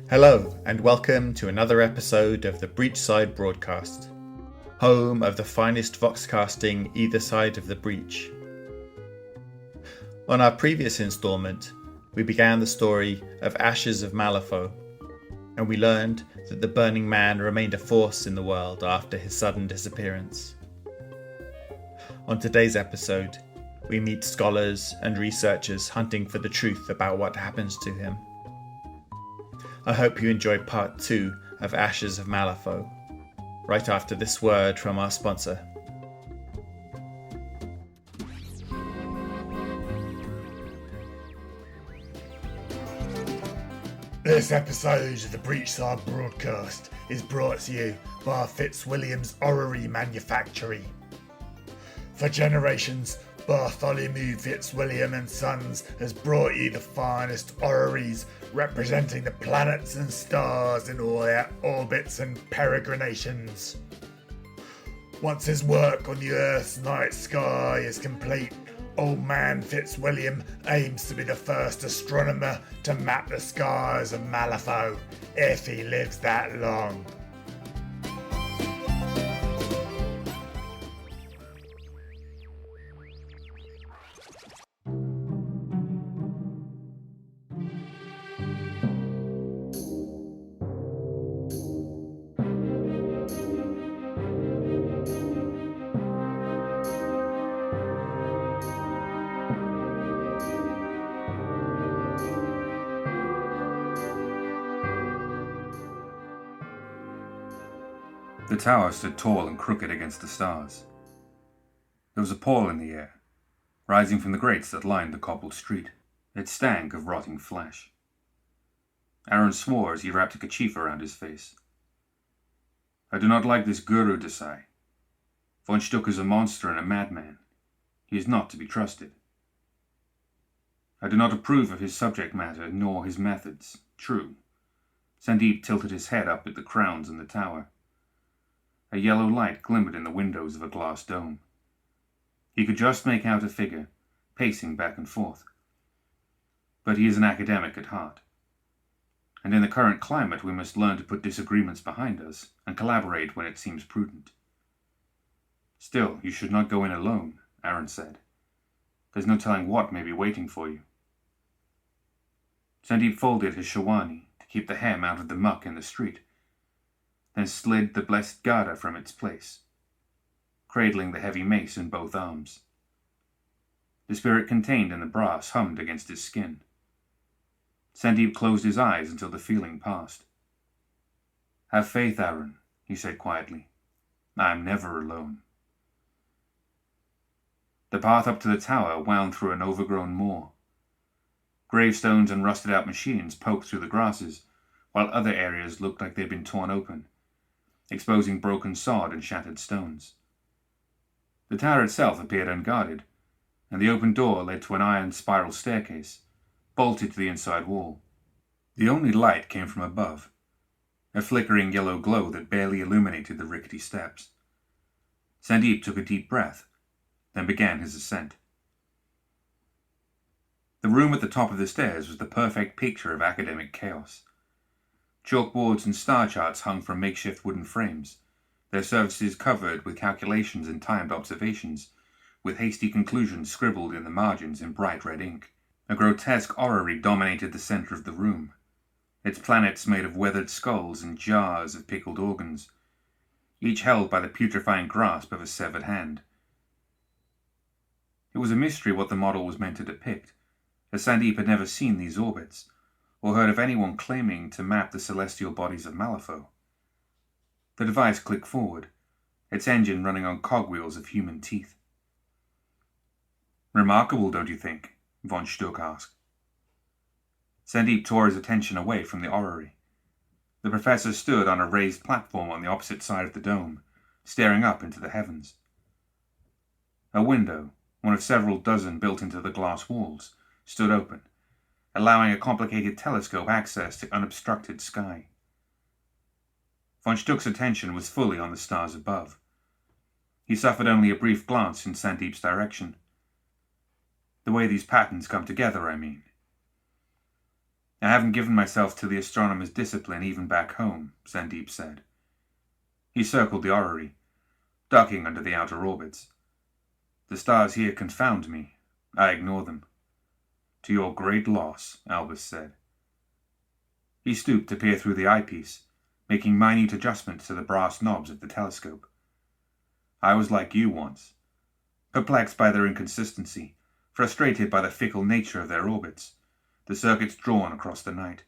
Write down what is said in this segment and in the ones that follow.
Hello, and welcome to another episode of the Breachside Broadcast, home of the finest voxcasting either side of the breach. On our previous instalment, we began the story of Ashes of Malifaux, and we learned that the Burning Man remained a force in the world after his sudden disappearance. On today's episode, we meet scholars and researchers hunting for the truth about what happens to him. I hope you enjoy part 2 of Ashes of Malifaux, right after this word from our sponsor. This episode of the Breachside Broadcast is brought to you by Fitzwilliam's Orrery Manufactory. For generations, Bartholomew Fitzwilliam and Sons has brought you the finest orreries representing the planets and stars in all their orbits and peregrinations. Once his work on the Earth's night sky is complete, Old Man Fitzwilliam aims to be the first astronomer to map the skies of Malifaux, if he lives that long. The tower stood tall and crooked against the stars. There was a pall in the air, rising from the grates that lined the cobbled street. It stank of rotting flesh. Aaron swore as he wrapped a kerchief around his face. I do not like this Guru Desai. Von Stuck is a monster and a madman. He is not to be trusted. I do not approve of his subject matter nor his methods. True. Sandeep tilted his head up at the crowns in the tower. A yellow light glimmered in the windows of a glass dome. He could just make out a figure, pacing back and forth. But he is an academic at heart. And in the current climate we must learn to put disagreements behind us and collaborate when it seems prudent. Still, you should not go in alone, Aaron said. There's no telling what may be waiting for you. Sandeep folded his shawani to keep the hem out of the muck in the street, then slid the blessed Gada from its place, cradling the heavy mace in both arms. The spirit contained in the brass hummed against his skin. Sandeep closed his eyes until the feeling passed. Have faith, Aaron, he said quietly. I am never alone. The path up to the tower wound through an overgrown moor. Gravestones and rusted-out machines poked through the grasses, while other areas looked like they'd been torn open, exposing broken sod and shattered stones. The tower itself appeared unguarded, and the open door led to an iron spiral staircase, bolted to the inside wall. The only light came from above, a flickering yellow glow that barely illuminated the rickety steps. Sandeep took a deep breath, then began his ascent. The room at the top of the stairs was the perfect picture of academic chaos. Chalkboards and star charts hung from makeshift wooden frames, their surfaces covered with calculations and timed observations, with hasty conclusions scribbled in the margins in bright red ink. A grotesque orrery dominated the center of the room, its planets made of weathered skulls and jars of pickled organs, each held by the putrefying grasp of a severed hand. It was a mystery what the model was meant to depict, as Sandeep had never seen these orbits, or heard of anyone claiming to map the celestial bodies of Malifaux. The device clicked forward, its engine running on cogwheels of human teeth. Remarkable, don't you think? Von Stuck asked. Sandeep tore his attention away from the orrery. The professor stood on a raised platform on the opposite side of the dome, staring up into the heavens. A window, one of several dozen built into the glass walls, stood open, allowing a complicated telescope access to unobstructed sky. Von Stuck's attention was fully on the stars above. He suffered only a brief glance in Sandeep's direction. The way these patterns come together, I mean. I haven't given myself to the astronomer's discipline even back home, Sandeep said. He circled the orrery, ducking under the outer orbits. The stars here confound me. I ignore them. To your great loss, Albus said. He stooped to peer through the eyepiece, making minute adjustments to the brass knobs of the telescope. I was like you once, perplexed by their inconsistency, frustrated by the fickle nature of their orbits, the circuits drawn across the night.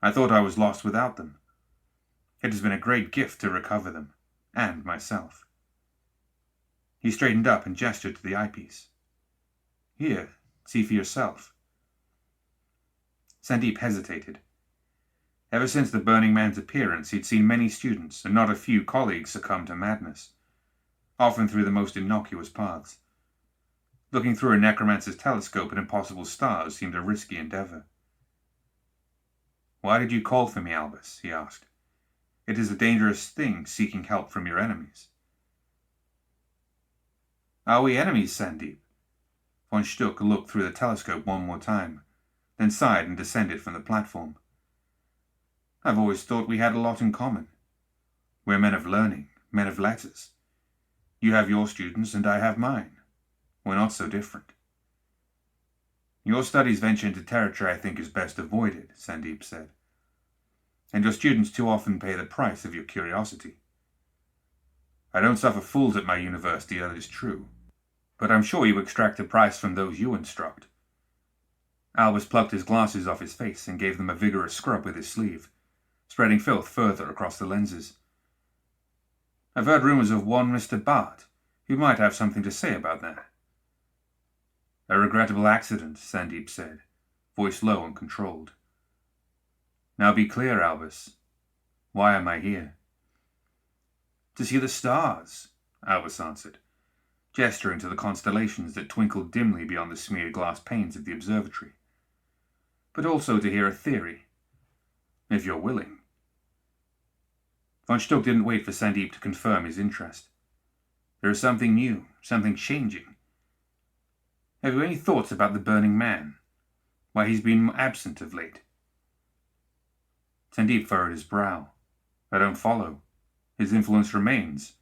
I thought I was lost without them. It has been a great gift to recover them, and myself. He straightened up and gestured to the eyepiece. Here, see for yourself. Sandeep hesitated. Ever since the Burning Man's appearance, he'd seen many students, and not a few colleagues, succumb to madness, often through the most innocuous paths. Looking through a necromancer's telescope at impossible stars seemed a risky endeavor. Why did you call for me, Albus? He asked. It is a dangerous thing, seeking help from your enemies. Are we enemies, Sandeep? Von Stuck looked through the telescope one more time, then sighed and descended from the platform. I've always thought we had a lot in common. We're men of learning, men of letters. You have your students and I have mine. We're not so different. Your studies venture into territory I think is best avoided, Sandeep said. And your students too often pay the price of your curiosity. I don't suffer fools at my university, that is true. But I'm sure you extract the price from those you instruct. Albus plucked his glasses off his face and gave them a vigorous scrub with his sleeve, spreading filth further across the lenses. I've heard rumors of one Mr. Bart, who might have something to say about that. A regrettable accident, Sandeep said, voice low and controlled. Now be clear, Albus. Why am I here? To see the stars, Albus answered, gesturing to the constellations that twinkled dimly beyond the smeared glass panes of the observatory. But also to hear a theory, if you're willing. Von Stuck didn't wait for Sandeep to confirm his interest. There is something new, something changing. Have you any thoughts about the Burning Man? Why he's been absent of late? Sandeep furrowed his brow. I don't follow. His influence remains,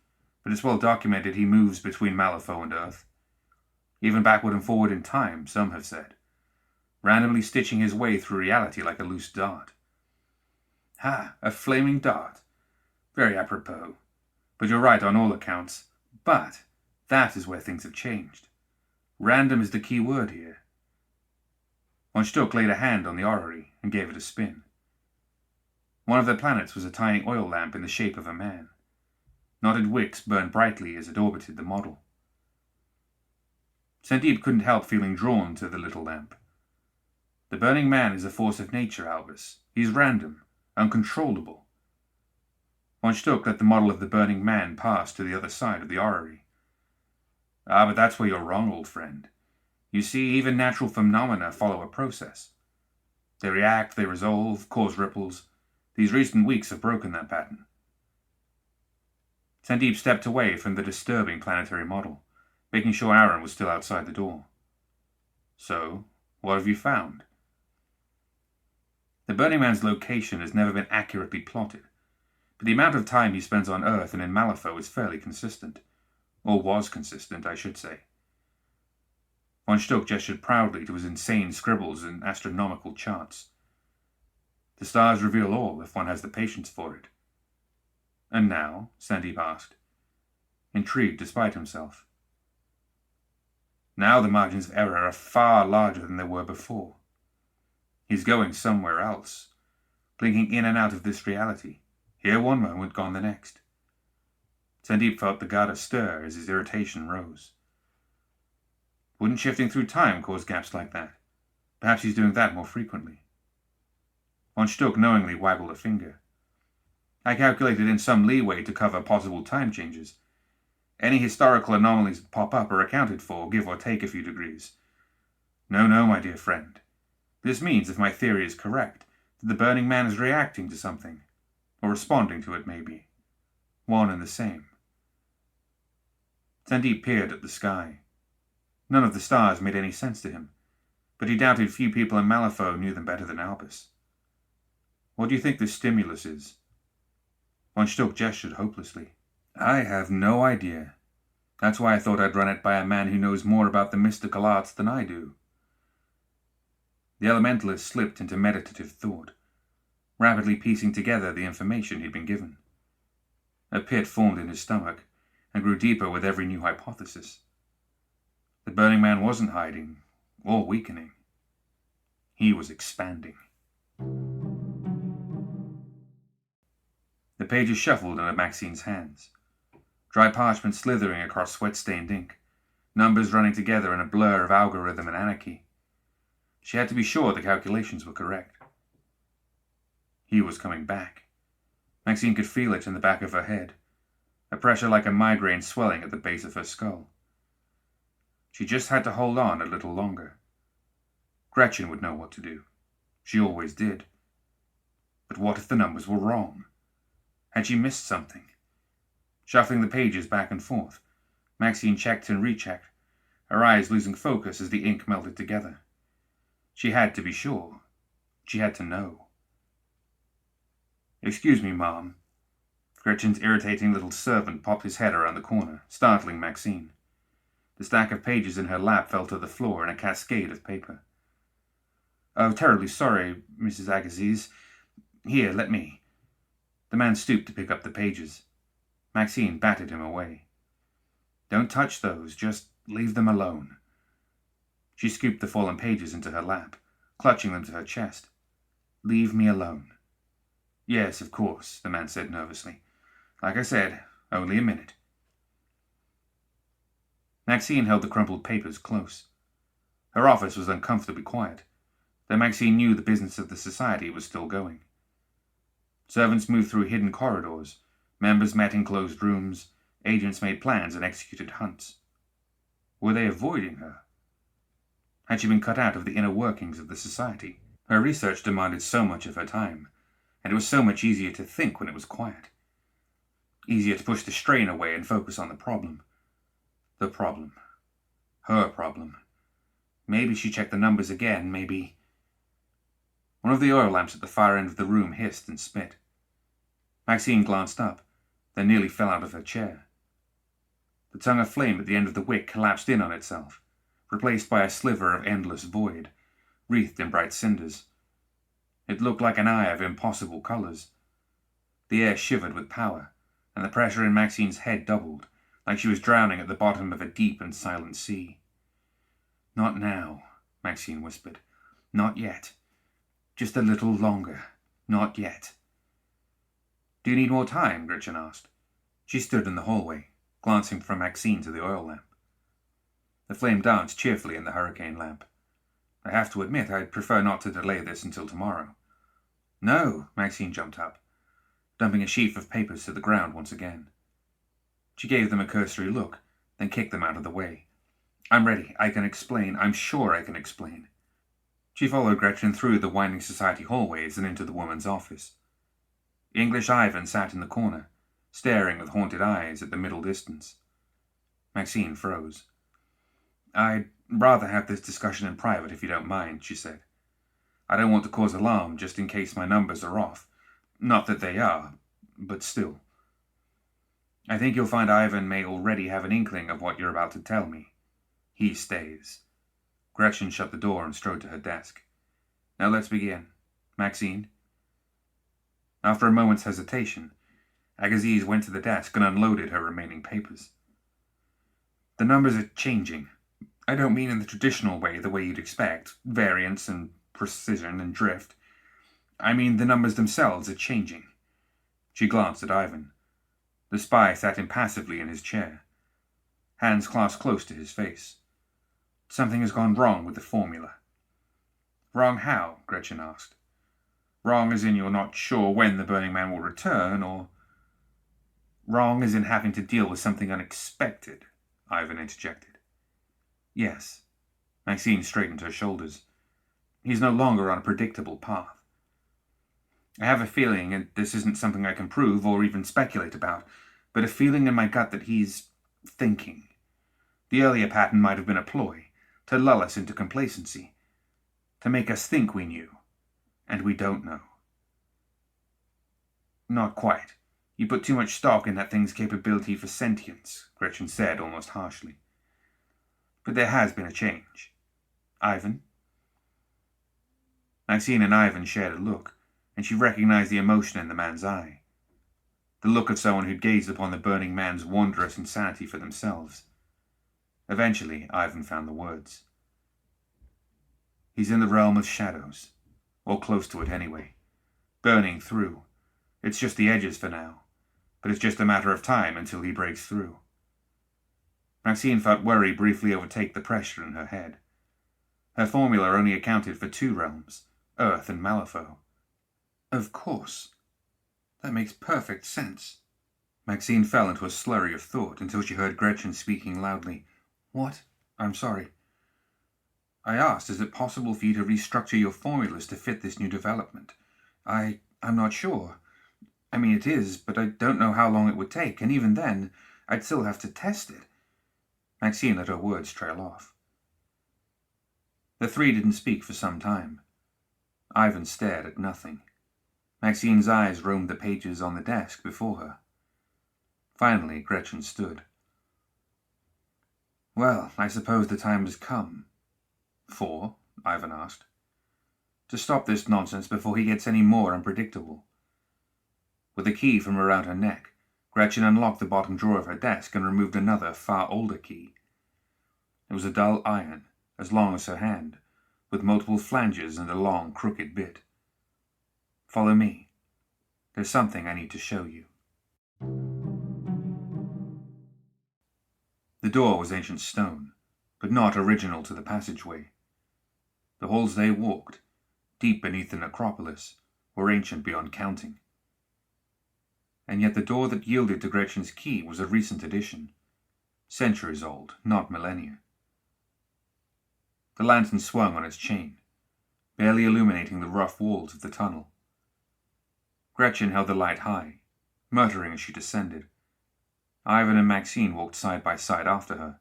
but it's well documented he moves between Malifaux and Earth. Even backward and forward in time, some have said, randomly stitching his way through reality like a loose dart. Ha, a flaming dart. Very apropos. But you're right on all accounts. But that is where things have changed. Random is the key word here. Von Stuck laid a hand on the orrery and gave it a spin. One of their planets was a tiny oil lamp in the shape of a man. Knotted wicks burned brightly as it orbited the model. Sandeep couldn't help feeling drawn to the little lamp. The Burning Man is a force of nature, Albus. He's random, uncontrollable. Von Stuck let the model of the Burning Man pass to the other side of the orrery. Ah, but that's where you're wrong, old friend. You see, even natural phenomena follow a process. They react, they resolve, cause ripples. These recent weeks have broken that pattern. Sandeep stepped away from the disturbing planetary model, making sure Aaron was still outside the door. So, what have you found? The Burning Man's location has never been accurately plotted, but the amount of time he spends on Earth and in Malifaux is fairly consistent. Or was consistent, I should say. Von Stuck gestured proudly to his insane scribbles and astronomical charts. The stars reveal all if one has the patience for it. And now? Sandeep asked, intrigued despite himself. Now the margins of error are far larger than they were before. He's going somewhere else, blinking in and out of this reality, here one moment, gone the next. Sandeep felt the Garda stir as his irritation rose. Wouldn't shifting through time cause gaps like that? Perhaps he's doing that more frequently. Von Stuck knowingly waggled a finger. I calculated in some leeway to cover possible time changes. Any historical anomalies that pop up are accounted for, give or take a few degrees. No, my dear friend. This means, if my theory is correct, that the Burning Man is reacting to something, or responding to it, maybe. One and the same. Sandeep peered at the sky. None of the stars made any sense to him. but he doubted few people in Malifaux knew them better than Albus. What do you think this stimulus is? Von Stuck gestured hopelessly. I have no idea. That's why I thought I'd run it by a man who knows more about the mystical arts than I do. The elementalist slipped into meditative thought, rapidly piecing together the information he'd been given. A pit formed in his stomach and grew deeper with every new hypothesis. The Burning Man wasn't hiding or weakening. He was expanding. The pages shuffled into Maxine's hands, dry parchment slithering across sweat-stained ink, numbers running together in a blur of algorithm and anarchy. She had to be sure the calculations were correct. He was coming back. Maxine could feel it in the back of her head, a pressure like a migraine swelling at the base of her skull. She just had to hold on a little longer. Gretchen would know what to do. She always did. But what if the numbers were wrong? Had she missed something? Shuffling the pages back and forth, Maxine checked and rechecked, her eyes losing focus as the ink melted together. She had to be sure. She had to know. "Excuse me, Mom." Gretchen's irritating little servant popped his head around the corner, startling Maxine. The stack of pages in her lap fell to the floor in a cascade of paper. "Oh, terribly sorry, Mrs. Agassiz. Here, let me." The man stooped to pick up the pages. Maxine batted him away. "Don't touch those, just leave them alone." She scooped the fallen pages into her lap, clutching them to her chest. "Leave me alone." "Yes, of course," the man said nervously. "Like I said, only a minute." Maxine held the crumpled papers close. Her office was uncomfortably quiet, though Maxine knew the business of the society was still going. Servants moved through hidden corridors, members met in closed rooms, agents made plans and executed hunts. Were they avoiding her? Had she been cut out of the inner workings of the society? Her research demanded so much of her time, and it was so much easier to think when it was quiet. Easier to push the strain away and focus on the problem. The problem. Her problem. Maybe she checked the numbers again, maybe... One of the oil lamps at the far end of the room hissed and spit. Maxine glanced up, then nearly fell out of her chair. The tongue of flame at the end of the wick collapsed in on itself, replaced by a sliver of endless void, wreathed in bright cinders. It looked like an eye of impossible colors. The air shivered with power, and the pressure in Maxine's head doubled, like she was drowning at the bottom of a deep and silent sea. "Not now," Maxine whispered. "Not yet. Just a little longer. Not yet." "Do you need more time?" Gretchen asked. She stood in the hallway, glancing from Maxine to the oil lamp. The flame danced cheerfully in the hurricane lamp. "I have to admit, I'd prefer not to delay this until tomorrow." "No!" Maxine jumped up, dumping a sheaf of papers to the ground once again. She gave them a cursory look, then kicked them out of the way. "I'm ready. I can explain. I'm sure I can explain." She followed Gretchen through the winding society hallways and into the woman's office. English Ivan sat in the corner, staring with haunted eyes at the middle distance. Maxine froze. "I'd rather have this discussion in private if you don't mind," she said. "I don't want to cause alarm just in case my numbers are off. Not that they are, but still. I think you'll find Ivan may already have an inkling of what you're about to tell me. He stays." Gretchen shut the door and strode to her desk. "Now let's begin. Maxine?" After a moment's hesitation, Agassiz went to the desk and unloaded her remaining papers. "The numbers are changing. I don't mean in the traditional way, the way you'd expect, variance and precision and drift. I mean the numbers themselves are changing." She glanced at Ivan. The spy sat impassively in his chair, hands clasped close to his face. "Something has gone wrong with the formula." "Wrong how?" Gretchen asked. "Wrong as in you're not sure when the Burning Man will return, or—" "Wrong as in having to deal with something unexpected," Ivan interjected. "Yes." Maxine straightened her shoulders. "He's no longer on a predictable path. I have a feeling, and this isn't something I can prove or even speculate about, but a feeling in my gut that he's thinking. The earlier pattern might have been a ploy, to lull us into complacency. To make us think we knew, and we don't know. Not quite. You put too much stock in that thing's capability for sentience, Gretchen said almost harshly. But there has been a change. Ivan? Maxine and Ivan shared a look, and she recognized the emotion in the man's eye. The look of someone who'd gazed upon the burning man's wondrous insanity for themselves. Eventually, Ivan found the words. He's in the realm of shadows, or close to it anyway, burning through. It's just the edges for now, but it's just a matter of time until he breaks through. Maxine felt worry briefly overtake the pressure in her head. Her formula only accounted for 2 realms, Earth and Malifaux. Of course. That makes perfect sense. Maxine fell into a slurry of thought until she heard Gretchen speaking loudly. What? I'm sorry. I asked, is it possible for you to restructure your formulas to fit this new development? I'm not sure. I mean, it is, but I don't know how long it would take, and even then, I'd still have to test it. Maxine let her words trail off. The 3 didn't speak for some time. Ivan stared at nothing. Maxine's eyes roamed the pages on the desk before her. Finally, Gretchen stood. Well, I suppose the time has come. For? Ivan asked. To stop this nonsense before he gets any more unpredictable. With a key from around her neck, Gretchen unlocked the bottom drawer of her desk and removed another, far older key. It was a dull iron, as long as her hand, with multiple flanges and a long, crooked bit. Follow me. There's something I need to show you. The door was ancient stone, but not original to the passageway. The halls they walked, deep beneath the necropolis, were ancient beyond counting. And yet the door that yielded to Gretchen's key was a recent addition, centuries old, not millennia. The lantern swung on its chain, barely illuminating the rough walls of the tunnel. Gretchen held the light high, muttering as she descended. Ivan and Maxine walked side by side after her,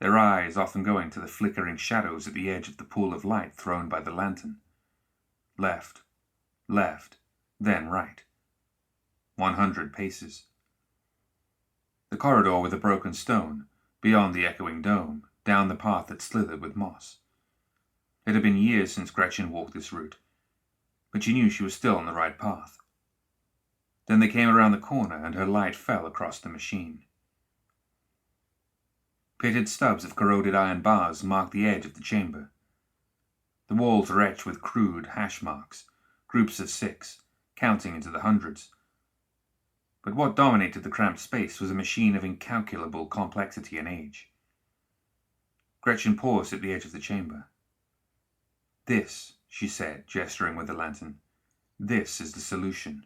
their eyes often going to the flickering shadows at the edge of the pool of light thrown by the lantern. Left, then right. 100 paces. The corridor with the broken stone, beyond the echoing dome, down the path that slithered with moss. It had been years since Gretchen walked this route, but she knew she was still on the right path. Then they came around the corner and her light fell across the machine. Pitted stubs of corroded iron bars marked the edge of the chamber. The walls were etched with crude hash marks, groups of 6, counting into the hundreds. But what dominated the cramped space was a machine of incalculable complexity and age. Gretchen paused at the edge of the chamber. This, she said, gesturing with the lantern, this is the solution.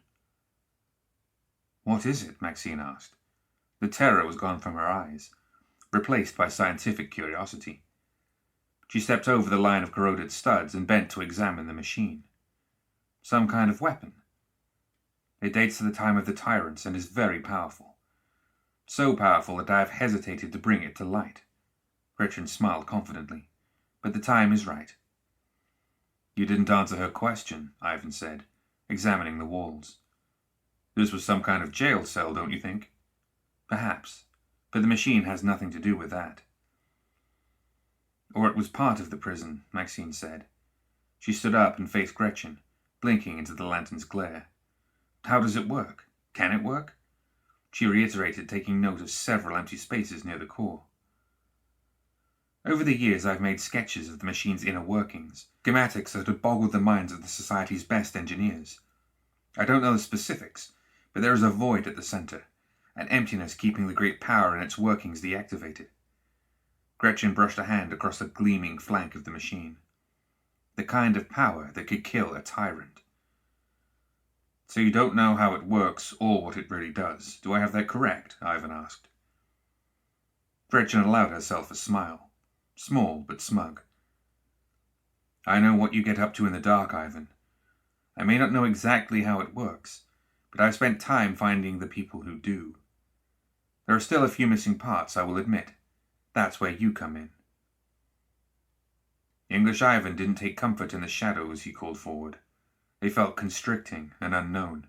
What is it? Maxine asked. The terror was gone from her eyes, replaced by scientific curiosity. She stepped over the line of corroded studs and bent to examine the machine. Some kind of weapon. It dates to the time of the tyrants and is very powerful. So powerful that I have hesitated to bring it to light. Gretchen smiled confidently. But the time is right. You didn't answer her question, Ivan said, examining the walls. This was some kind of jail cell, don't you think? Perhaps, but the machine has nothing to do with that. Or it was part of the prison, Maxine said. She stood up and faced Gretchen, blinking into the lantern's glare. How does it work? Can it work? She reiterated, taking note of several empty spaces near the core. Over the years, I've made sketches of the machine's inner workings, schematics that have boggled the minds of the Society's best engineers. I don't know the specifics, but there is a void at the center, an emptiness keeping the great power in its workings deactivated. Gretchen brushed a hand across the gleaming flank of the machine. The kind of power that could kill a tyrant. So you don't know how it works or what it really does. Do I have that correct? Ivan asked. Gretchen allowed herself a smile, small but smug. I know what you get up to in the dark, Ivan. I may not know exactly how it works, but I've spent time finding the people who do. There are still a few missing parts, I will admit. That's where you come in. English Ivan didn't take comfort in the shadows he called forward. They felt constricting and unknown.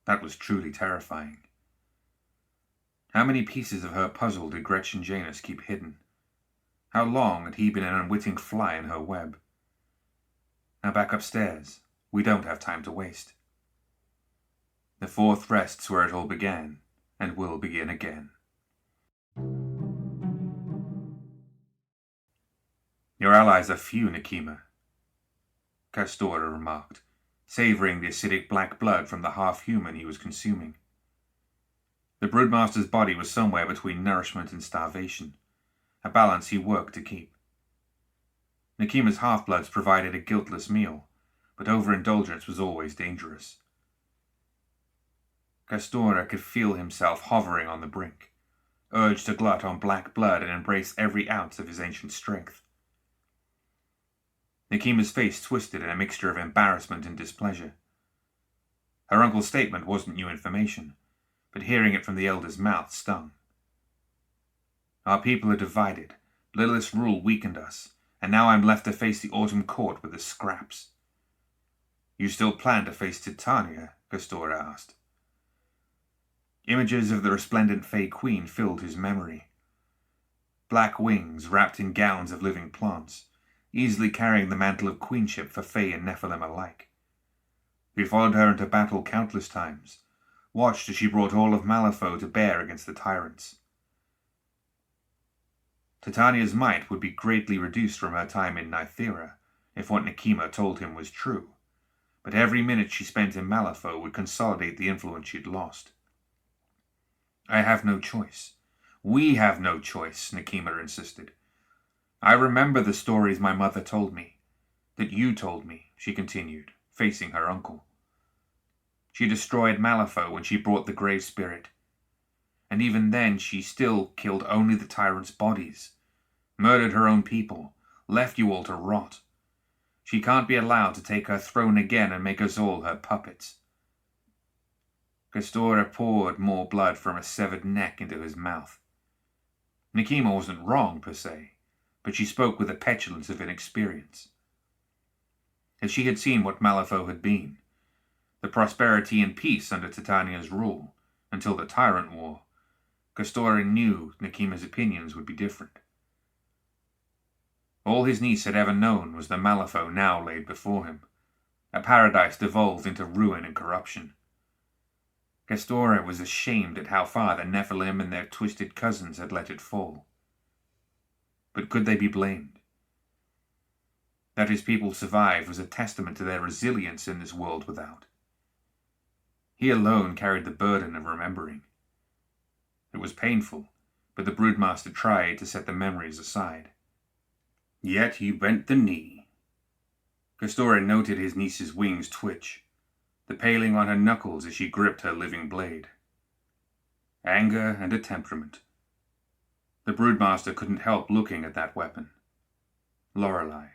That was truly terrifying. How many pieces of her puzzle did Gretchen Janus keep hidden? How long had he been an unwitting fly in her web? Now back upstairs. We don't have time to waste. The fourth rests where it all began, and will begin again. Your allies are few, Nekima, Castora remarked, savouring the acidic black blood from the half-human he was consuming. The broodmaster's body was somewhere between nourishment and starvation, a balance he worked to keep. Nekima's half-bloods provided a guiltless meal, but overindulgence was always dangerous. Castora could feel himself hovering on the brink, urged to glut on black blood and embrace every ounce of his ancient strength. Nekima's face twisted in a mixture of embarrassment and displeasure. Her uncle's statement wasn't new information, but hearing it from the elder's mouth stung. Our people are divided. Lilith's rule weakened us, and now I'm left to face the Autumn Court with the scraps. You still plan to face Titania? Castora asked. Images of the resplendent Fey Queen filled his memory. Black wings wrapped in gowns of living plants, easily carrying the mantle of queenship for Fey and Nephilim alike. We followed her into battle countless times, watched as she brought all of Malifaux to bear against the tyrants. Titania's might would be greatly reduced from her time in Nythera, if what Nekima told him was true, but every minute she spent in Malifaux would consolidate the influence she'd lost. I have no choice. We have no choice, Nekima insisted. I remember the stories my mother told me, that you told me, she continued, facing her uncle. She destroyed Malifaux when she brought the Grey Spirit, and even then she still killed only the tyrants' bodies, murdered her own people, left you all to rot. She can't be allowed to take her throne again and make us all her puppets. Castora poured more blood from a severed neck into his mouth. Nekima wasn't wrong, per se, but she spoke with the petulance of inexperience. As she had seen what Malifaux had been, the prosperity and peace under Titania's rule, until the Tyrant War, Castora knew Nekima's opinions would be different. All his niece had ever known was the Malifaux now laid before him, a paradise devolved into ruin and corruption. Castora was ashamed at how far the Nephilim and their twisted cousins had let it fall. But could they be blamed? That his people survived was a testament to their resilience in this world without. He alone carried the burden of remembering. It was painful, but the broodmaster tried to set the memories aside. Yet he bent the knee. Castora noted his niece's wings twitch, the paling on her knuckles as she gripped her living blade. Anger and a temperament. The broodmaster couldn't help looking at that weapon. Lorelei.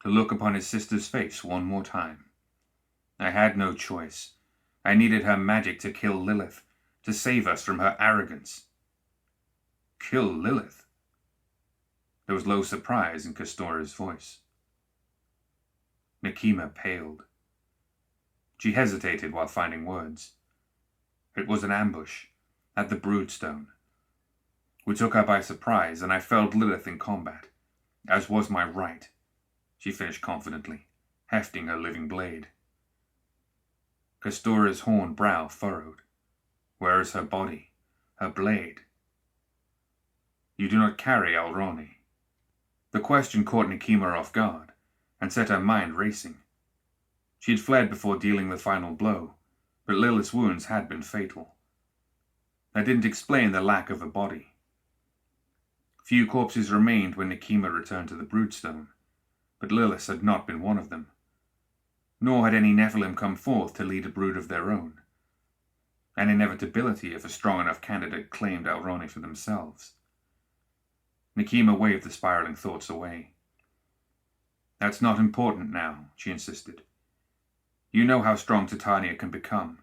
To look upon his sister's face one more time. I had no choice. I needed her magic to kill Lilith, to save us from her arrogance. Kill Lilith? There was low surprise in Castora's voice. Nekima paled. She hesitated while finding words. It was an ambush, at the Broodstone. We took her by surprise, and I felled Lilith in combat, as was my right, she finished confidently, hefting her living blade. Castora's horned brow furrowed. Where is her body, her blade? You do not carry Alroni. The question caught Nekima off guard, and set her mind racing. She had fled before dealing the final blow, but Lilith's wounds had been fatal. That didn't explain the lack of a body. Few corpses remained when Nekima returned to the Broodstone, but Lilith's had not been one of them. Nor had any Nephilim come forth to lead a brood of their own. An inevitability if a strong enough candidate claimed Alroni for themselves. Nekima waved the spiraling thoughts away. That's not important now, she insisted. You know how strong Titania can become.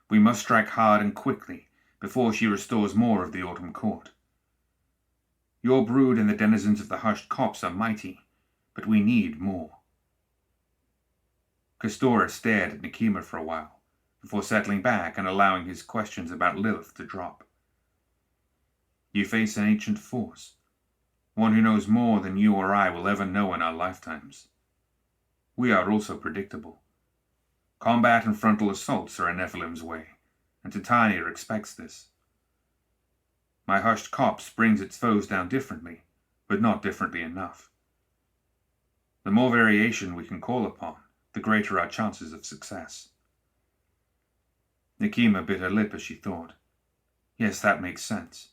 We must strike hard and quickly before she restores more of the Autumn Court. Your brood and the denizens of the hushed copse are mighty, but we need more. Castora stared at Nekima for a while, before settling back and allowing his questions about Lilith to drop. You face an ancient force, one who knows more than you or I will ever know in our lifetimes. We are also predictable. Combat and frontal assaults are a Nephilim's way, and Titania expects this. My hushed copse brings its foes down differently, but not differently enough. The more variation we can call upon, the greater our chances of success. Nekima bit her lip as she thought. Yes, that makes sense.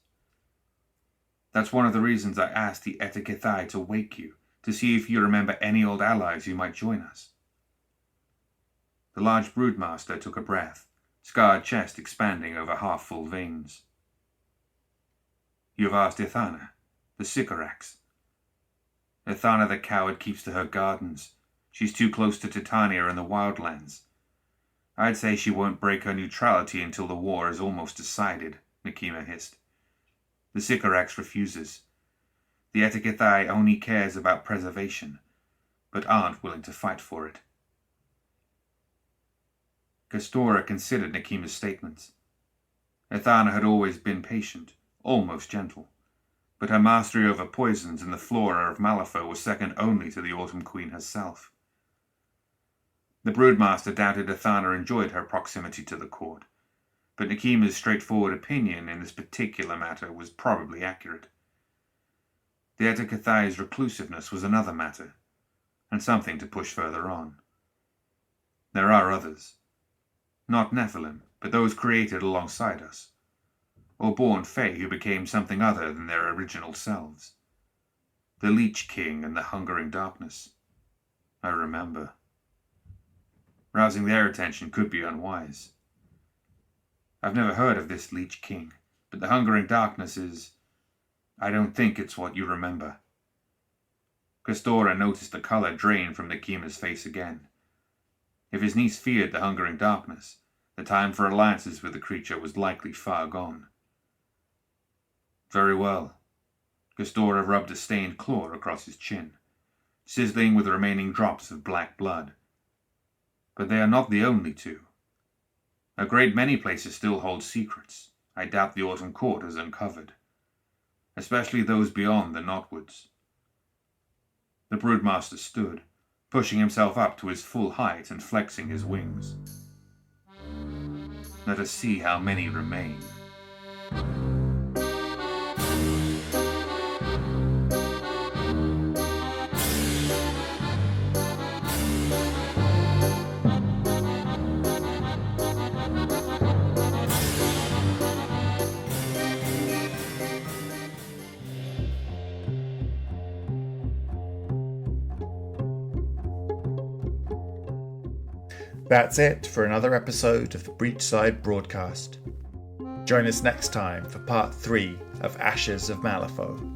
That's one of the reasons I asked the Etikethai to wake you, to see if you remember any old allies who might join us. The large broodmaster took a breath, scarred chest expanding over half-full veins. You've asked Ithana, the Sycorax. Ithana the coward keeps to her gardens. She's too close to Titania and the Wildlands. I'd say she won't break her neutrality until the war is almost decided, Nekima hissed. The Sycorax refuses. The Etikethai only cares about preservation, but aren't willing to fight for it. Castora considered Nekima's statements. Ithana had always been patient, almost gentle, but her mastery over poisons and the flora of Malifaux was second only to the Autumn Queen herself. The Broodmaster doubted Ithana enjoyed her proximity to the court, but Nekima's straightforward opinion in this particular matter was probably accurate. The Etikethai's reclusiveness was another matter, and something to push further on. There are others. Not Nephilim, but those created alongside us, or born Fae who became something other than their original selves. The Leech King and the Hungering Darkness. I remember. Rousing their attention could be unwise. I've never heard of this Leech King, but the Hungering Darkness is... I don't think it's what you remember. Castora noticed the color drain from Nekima's face again. If his niece feared the Hungering Darkness, the time for alliances with the creature was likely far gone. Very well. Castora rubbed a stained claw across his chin, sizzling with remaining drops of black blood. But they are not the only two. A great many places still hold secrets I doubt the Autumn Court has uncovered, especially those beyond the Knotwoods. The Broodmaster stood, pushing himself up to his full height and flexing his wings. Let us see how many remain. That's it for another episode of the Breachside Broadcast. Join us next time for part 3 of Ashes of Malifaux.